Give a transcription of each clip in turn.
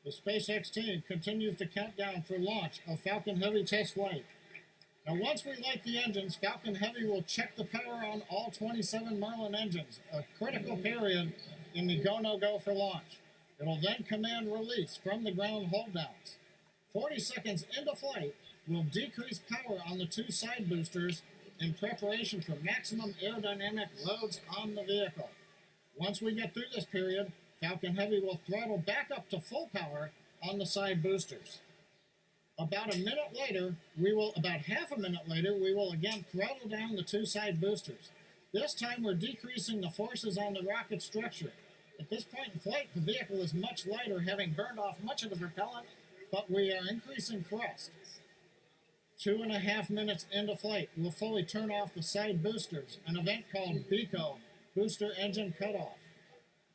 The SpaceX team continues the countdown for launch of Falcon Heavy test flight. Now, once we light the engines, Falcon Heavy will check the power on all 27 Merlin engines, a critical period in the go-no-go for launch. It will then command release from the ground hold-downs. 40 seconds into flight, we'll decrease power on the two side boosters in preparation for maximum aerodynamic loads on the vehicle. Once we get through this period, Falcon Heavy will throttle back up to full power on the side boosters. About half a minute later, we will again throttle down the two side boosters. This time we're decreasing the forces on the rocket structure. At this point in flight, the vehicle is much lighter, having burned off much of the propellant, but we are increasing thrust. 2.5 minutes into flight, we'll fully turn off the side boosters, an event called BECO, booster engine cutoff.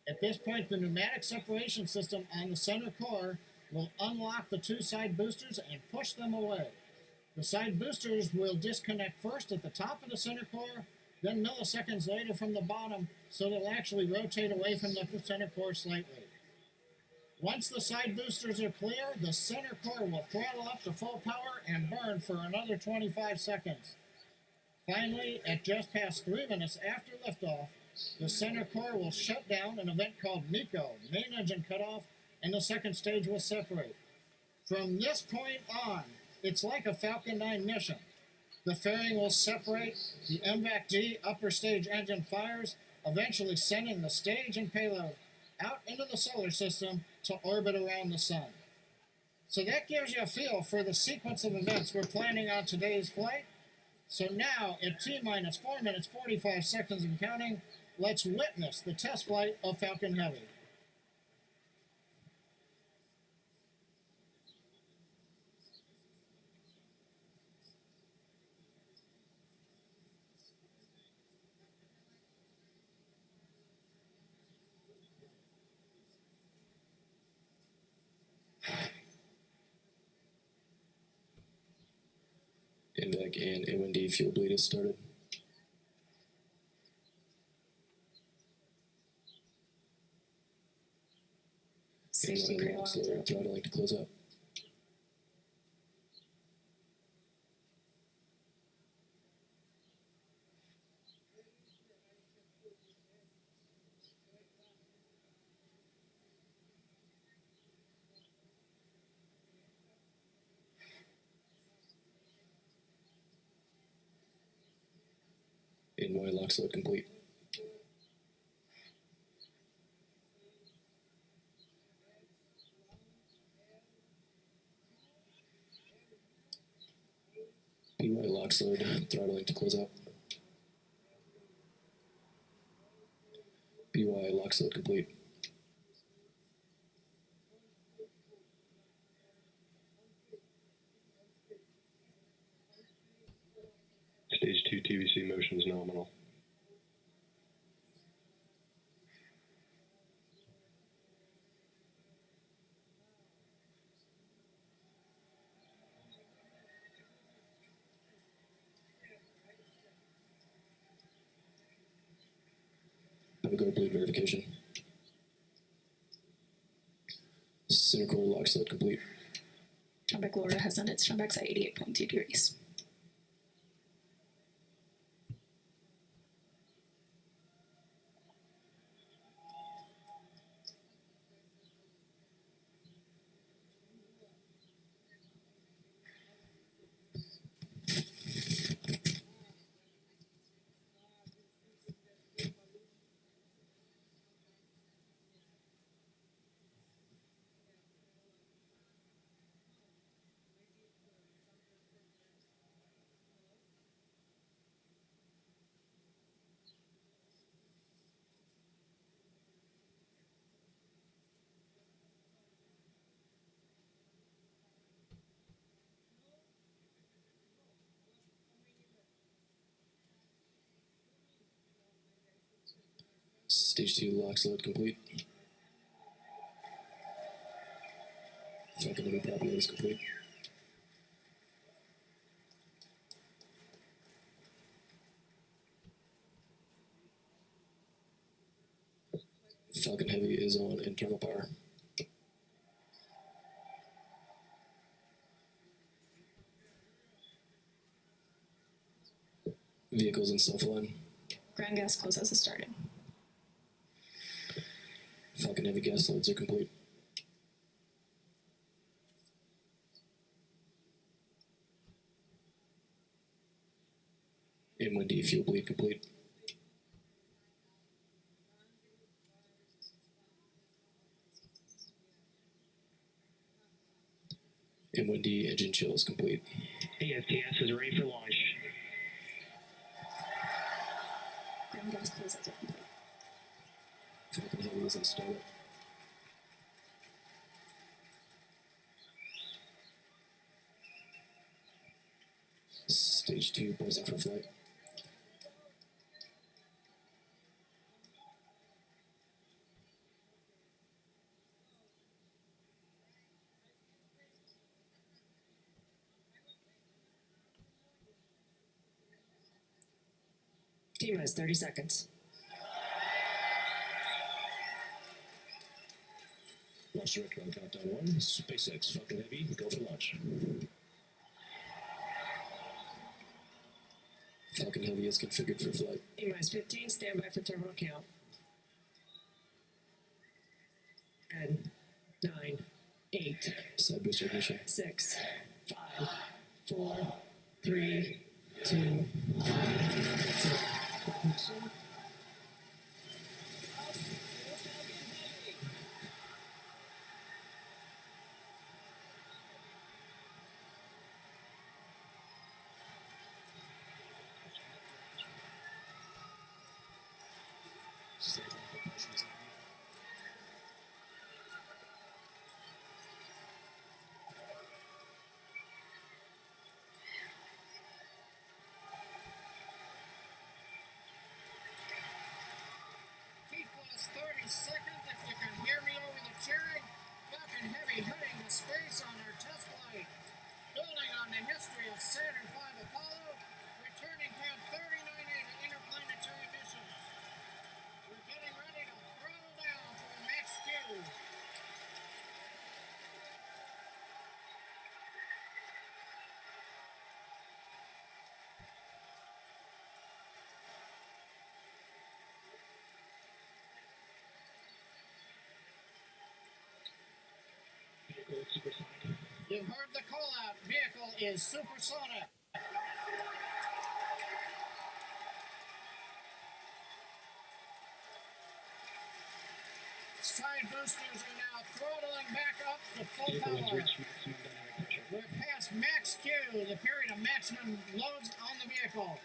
At this point, the pneumatic separation system on the center core will unlock the two side boosters and push them away. The side boosters will disconnect first at the top of the center core, then milliseconds later from the bottom, so they'll actually rotate away from the center core slightly. Once the side boosters are clear, the center core will throttle up to full power and burn for another 25 seconds. Finally, at just past 3 minutes after liftoff, the center core will shut down, an event called MECO, main engine cutoff, and the second stage will separate. From this point on, it's like a Falcon 9 mission. The fairing will separate, the MVAC-D upper stage engine fires, eventually sending the stage and payload out into the solar system to orbit around the sun. So that gives you a feel for the sequence of events we're planning on today's flight. So now, at T-minus 4 minutes 45 seconds and counting, let's witness the test flight of Falcon Heavy. MVAC and MND fuel bleed has started. Safety Inline reload. throttling to close up. NY lock slot complete. PY lock slide throttling to close up. BY lock slide complete. Stage 2 TVC motion is nominal. Navigator bleed verification. Center core lock slide complete. Trumbeck Laura has done its Trumbecks at 88.2 degrees. Stage 2 lock slide complete. Falcon Heavy propellant is complete. Falcon Heavy is on internal power. Vehicles in self-align. Ground gas closeouts has started. Falcon Heavy gas loads are complete. M1D fuel bleed complete. M1D engine chill is complete. AFTS is ready for launch. Ground gas closeouts are complete. Falcon Heavy is in startup. Stage 2 posing for flight. T-minus 30 seconds. Launch director on countdown 1. SpaceX Falcon Heavy, go for launch. Falcon Heavy is configured for flight. T-minus 15, standby for terminal count. 10, 9, 8, Side booster ignition. 6, 5, 4, 3, 2, 1. Ignition. T plus 30 seconds if you can hear me over the cheering. Falcon Heavy heading to space on our test flight. Building on the history of Saturn V Apollo, returning past 39A to interplanetary missions. We're getting ready to throttle down to the max Q. You heard the call out. Vehicle is supersonic. Side boosters are now throttling back up to full Vehicle has power. reached maximum dynamic pressure. We're past max Q, the period of maximum loads on the vehicle.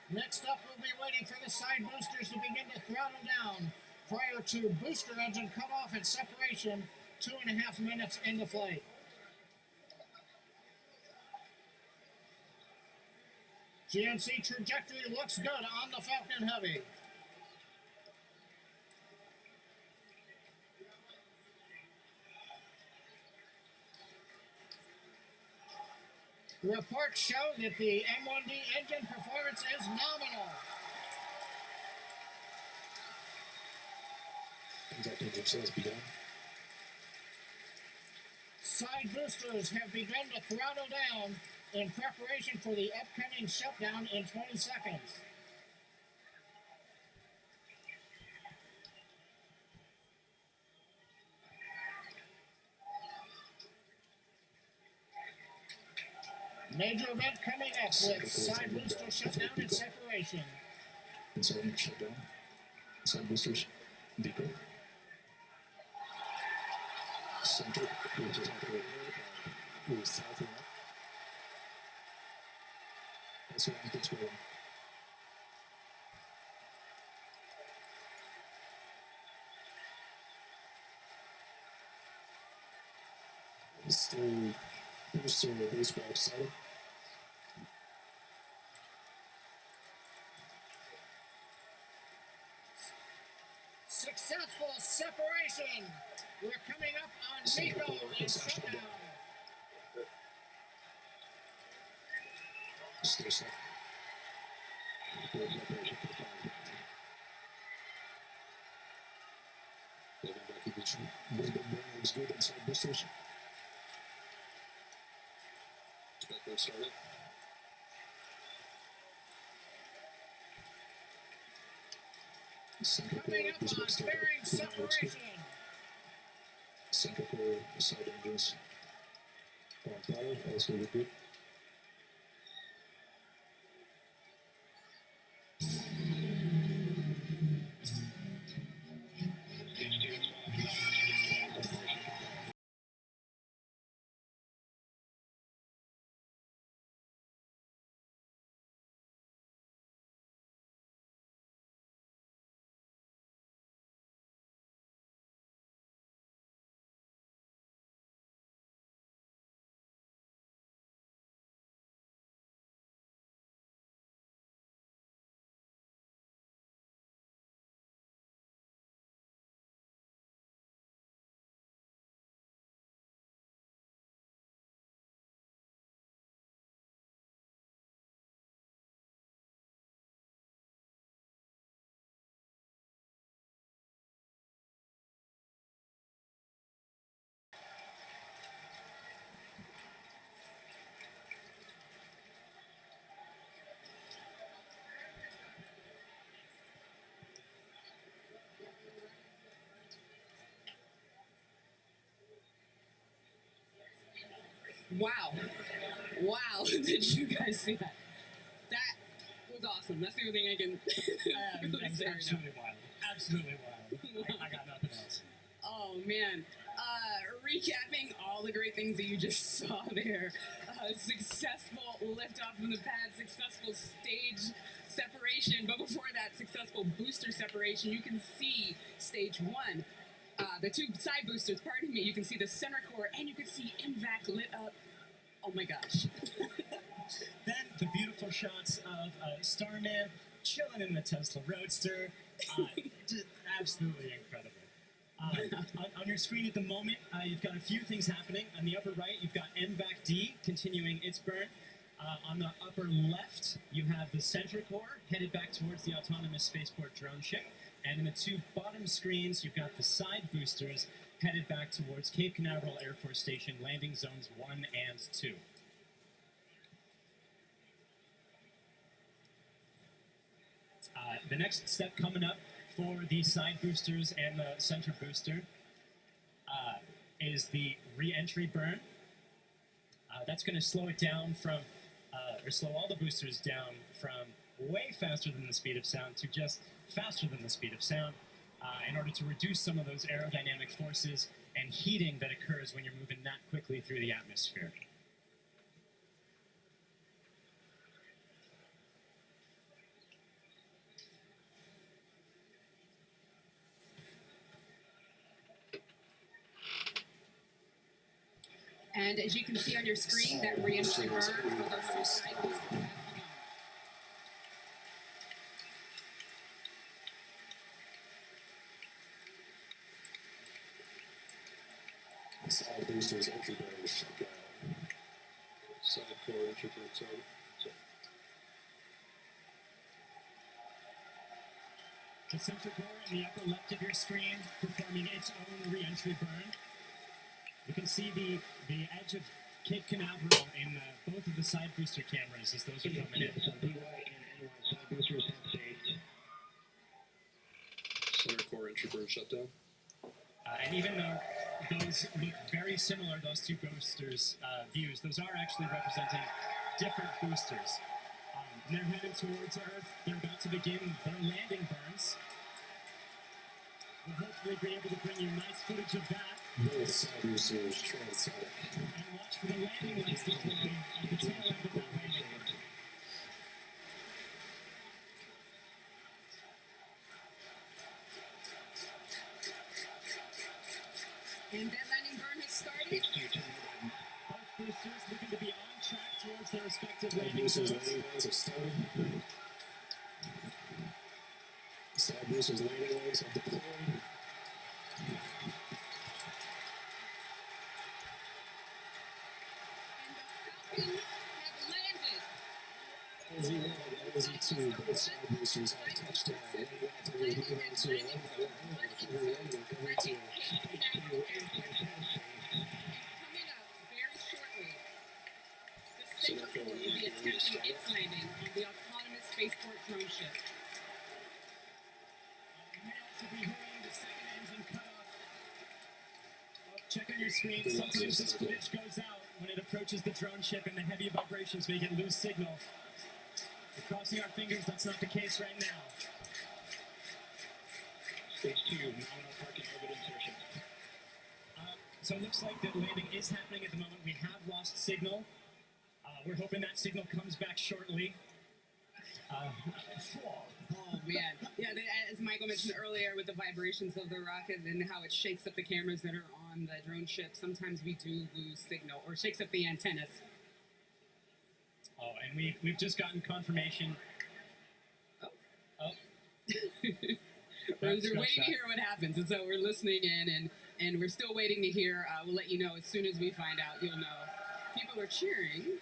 Next up, we'll be waiting for the side boosters to begin to throttle down prior to booster engine cutoff and separation 2.5 minutes into flight. GNC trajectory looks good on the Falcon Heavy. Reports show that the M1D engine performance is nominal. Contact engine sales begun. Side boosters have begun to throttle down in preparation for the upcoming shutdown in 20 seconds. Major event coming up with side booster shutdown and separation. Inside shutdown. Side boosters. Beacon. Center. Move south and up. That's what I'm controlling. Still booster baseball excited. Successful separation. We're coming up on Nico in shutdown. Stay set. Full separation for the fire. Looks good inside boosters. Back started. Center core, Coming up booster on startup. fairing separation. Center core, side engines. On fire, also liquid. Wow. Wow. Did you guys see that? That was awesome. That's the only thing I can really say right now. Absolutely wild. Absolutely wild. I got nothing else. Oh, man. Recapping all the great things that you just saw there. Successful liftoff from the pad, successful stage separation, but before that, successful booster separation. You can see stage one. The two side boosters, pardon me, you can see the center core, and you can see MVAC lit up. Oh my gosh. Then the beautiful shots of Starman chilling in the Tesla Roadster. Just absolutely incredible. On your screen at the moment, you've got a few things happening. On the upper right, you've got MVAC D continuing its burn. On the upper left, you have the center core headed back towards the autonomous spaceport drone ship. And in the two bottom screens, you've got the side boosters headed back towards Cape Canaveral Air Force Station, landing zones 1 and 2. The next step coming up for the side boosters and the center booster is the re-entry burn. That's going to slow it down from, or slow all the boosters down from way faster than the speed of sound to just faster than the speed of sound in order to reduce some of those aerodynamic forces and heating that occurs when you're moving that quickly through the atmosphere. And as you can see on your screen, that re-entry burn for those two side boosters. Side boosters, entry burn, shut down. Side core, entry burn, sorry. The center core in the upper left of your screen performing its own re-entry burn. You can see the edge of Cape Canaveral in both of the side booster cameras as those are coming in. So DY and NY side boosters have saved. Center core, entry burn, shut down. And even though those look very similar, those two boosters' views, those are actually representing different boosters. And they're headed towards Earth. They're about to begin their landing burns. We'll hopefully be able to bring you nice footage of that. Both side boosters, transonic. And watch for the landing lights deploy at the tail end of that landing. And that landing burn has started. Both boosters looking to be on track towards their respective landing Boosters zones. landing lines have started. Side boosters landing lines have deployed. And the Falcons have landed. LZ1 and LZ2, both side boosters have touched down. Landing after moving on to coming to Coming up very shortly, the center core will be attempting its landing on the autonomous spaceport drone ship. check on your screen. Sometimes this footage goes out when it approaches the drone ship and the heavy vibrations make it lose signal. We're crossing our fingers that's not the case right now. Stage 2, nominal parking orbit insertion. So it looks like the landing is happening at the moment. We have lost signal. We're hoping that signal comes back shortly. Oh man, yeah. As Michael mentioned earlier, with the vibrations of the rocket and how it shakes up the cameras that are on the drone ship, sometimes we do lose signal or shakes up the antennas. Oh, and we've just gotten confirmation. Oh. We're waiting to hear what happens, and so we're listening in, and we're still waiting to hear. We'll let you know as soon as we find out. You'll know. People are cheering,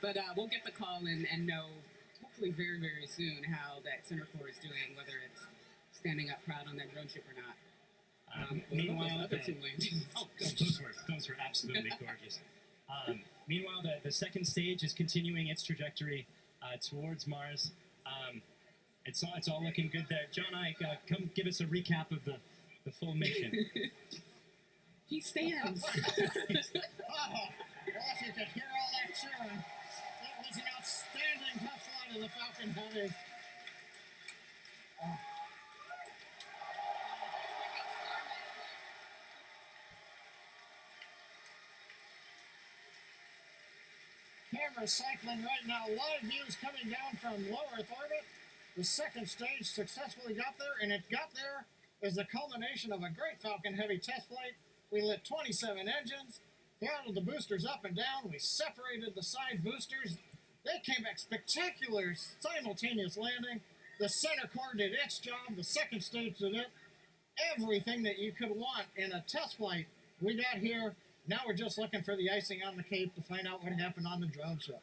but we'll get the call and know hopefully very, very soon how that center core is doing, whether it's standing up proud on that drone ship or not. Meanwhile, other two landings. those were absolutely gorgeous. Meanwhile, the second stage is continuing its trajectory towards Mars. It's all looking good there. John, come give us a recap of the full mission. He stands. Well, if you could hear all that cheering, that was an outstanding test flight of the Falcon Heavy. Camera cycling right now. Live views coming down from low Earth orbit. The second stage successfully got there, and it got there as the culmination of a great Falcon Heavy test flight. We lit 27 engines, throttled the boosters up and down. We separated the side boosters. They came back spectacular, simultaneous landing. The center core did its job. The second stage did it. Everything that you could want in a test flight, we got here. Now we're just looking for the icing on the cake to find out what happened on the drone show.